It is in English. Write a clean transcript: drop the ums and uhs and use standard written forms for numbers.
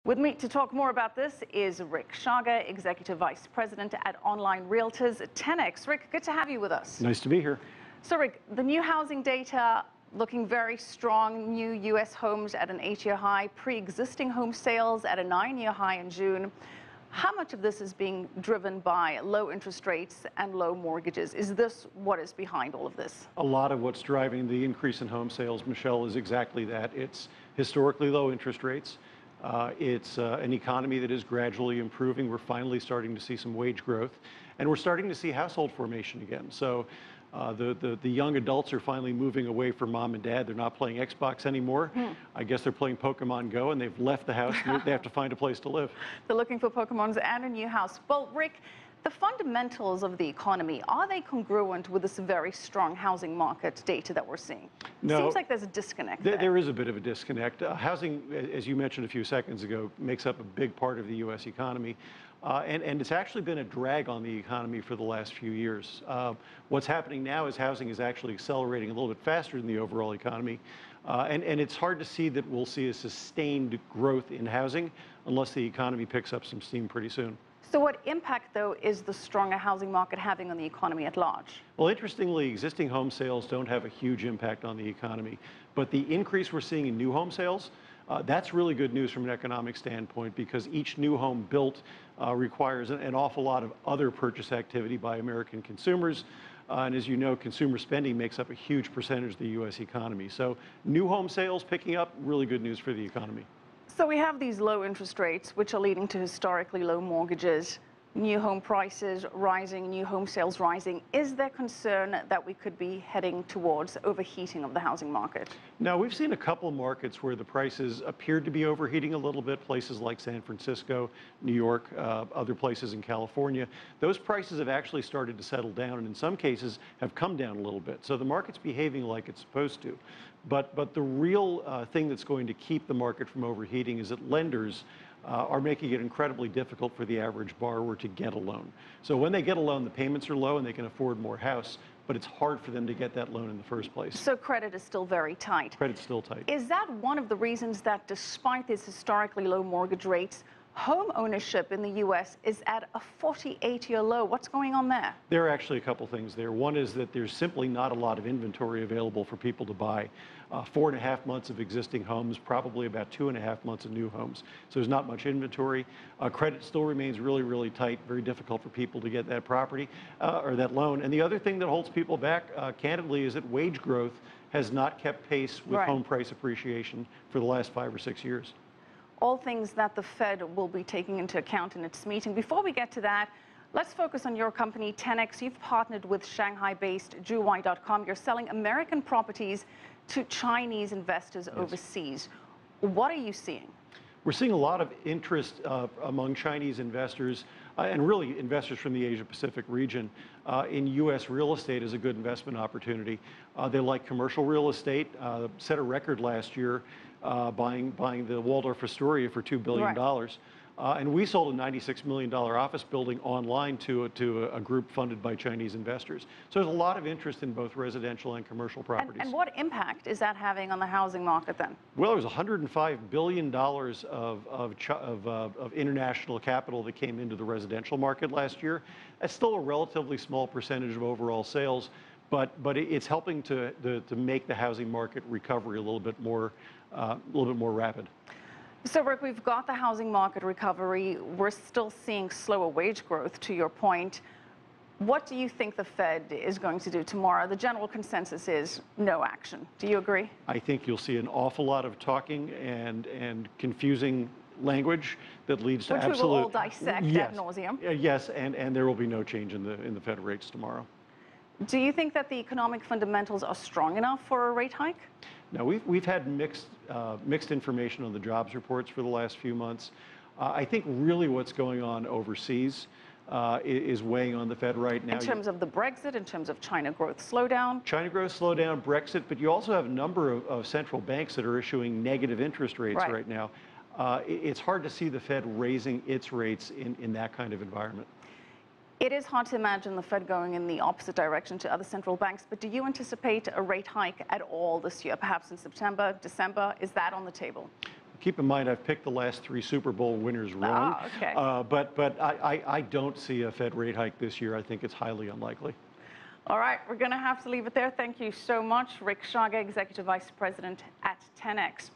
With me to talk more about this is Rick Sharga, Executive Vice President at Online Realtors 10X. Rick, good to have you with us. Nice to be here. So Rick, the new housing data looking very strong, new U.S. homes at an 8-year high, pre-existing home sales at a 9-year high in June. How much of this is being driven by low interest rates and low mortgages? Is this what is behind all of this? A lot of what's driving the increase in home sales, Michelle, is exactly that. It's historically low interest rates. It's an economy that is gradually improving. We're finally starting to see some wage growth, and we're starting to see household formation again. So the young adults are finally moving away from mom and dad. They're not playing Xbox anymore. I guess they're playing Pokemon Go, and they've left the house. They have to find a place to live. They're looking for Pokemons and a new house. Well, Rick, the fundamentals of the economy, are they congruent with this very strong housing market data that we're seeing? No, seems like there's a disconnect there. There is a bit of a disconnect. Housing, as you mentioned a few seconds ago, makes up a big part of the U.S. economy. And it's actually been a drag on the economy for the last few years. What's happening now is housing is actually accelerating a little bit faster than the overall economy. And it's hard to see that we'll see a sustained growth in housing unless the economy picks up some steam pretty soon. So what impact, though, is the stronger housing market having on the economy at large? Well, interestingly, existing home sales don't have a huge impact on the economy. But the increase we're seeing in new home sales, that's really good news from an economic standpoint, because each new home built requires an awful lot of other purchase activity by American consumers. And as you know, consumer spending makes up a huge percentage of the U.S. economy. So new home sales picking up, really good news for the economy. So we have these low interest rates, which are leading to historically low mortgages, new home prices rising, new home sales rising. Is there concern that we could be heading towards overheating of the housing market? Now, we've seen a couple of markets where the prices appeared to be overheating a little bit, places like San Francisco, New York, other places in California. Those prices have actually started to settle down, and in some cases have come down a little bit. So the market's behaving like it's supposed to. But the real thing that's going to keep the market from overheating is that lenders are making it incredibly difficult for the average borrower to get a loan. So when they get a loan, the payments are low and they can afford more house, but it's hard for them to get that loan in the first place. So credit is still very tight. Credit's still tight. Is that one of the reasons that despite these historically low mortgage rates, home ownership in the U.S. is at a 48-year low? What's going on there? There are actually a couple things there. One is that there's simply not a lot of inventory available for people to buy. 4.5 months of existing homes, probably about 2.5 months of new homes. So there's not much inventory. Credit still remains really, really tight, very difficult for people to get that property or that loan. And the other thing that holds people back, candidly, is that wage growth has not kept pace with home price appreciation for the last 5 or 6 years. All things that the Fed will be taking into account in its meeting. Before we get to that, let's focus on your company, 10X. You've partnered with Shanghai-based Zhuwai.com. You're selling American properties to Chinese investors overseas. What are you seeing? We're seeing a lot of interest among Chinese investors and really investors from the Asia-Pacific region in U.S. real estate as a good investment opportunity. They like commercial real estate, set a record last year buying the Waldorf Astoria for $2 billion. And we sold a $96 million office building online to a group funded by Chinese investors. So there's a lot of interest in both residential and commercial properties. And what impact is that having on the housing market then? Well, there was $105 billion of international capital that came into the residential market last year. That's still a relatively small percentage of overall sales, but it's helping to make the housing market recovery a little bit more rapid. So, Rick, we've got the housing market recovery. We're still seeing slower wage growth, to your point. What do you think the Fed is going to do tomorrow? The general consensus is no action. Do you agree? I think you'll see an awful lot of talking and confusing language that leads to absolute... Which we will all dissect ad nauseum. Yes, and there will be no change in the Fed rates tomorrow. Do you think that the economic fundamentals are strong enough for a rate hike? No, we've had mixed information on the jobs reports for the last few months. I think really what's going on overseas is weighing on the Fed right now. In terms of the Brexit, in terms of China growth slowdown? China growth slowdown, Brexit, but you also have a number of central banks that are issuing negative interest rates right now. It's hard to see the Fed raising its rates in that kind of environment. It is hard to imagine the Fed going in the opposite direction to other central banks, but do you anticipate a rate hike at all this year, perhaps in September, December? Is that on the table? Keep in mind, I've picked the last 3 Super Bowl winners wrong. Oh, okay. But I don't see a Fed rate hike this year. I think it's highly unlikely. All right, we're going to have to leave it there. Thank you so much, Rick Sharga, Executive Vice President at 10X.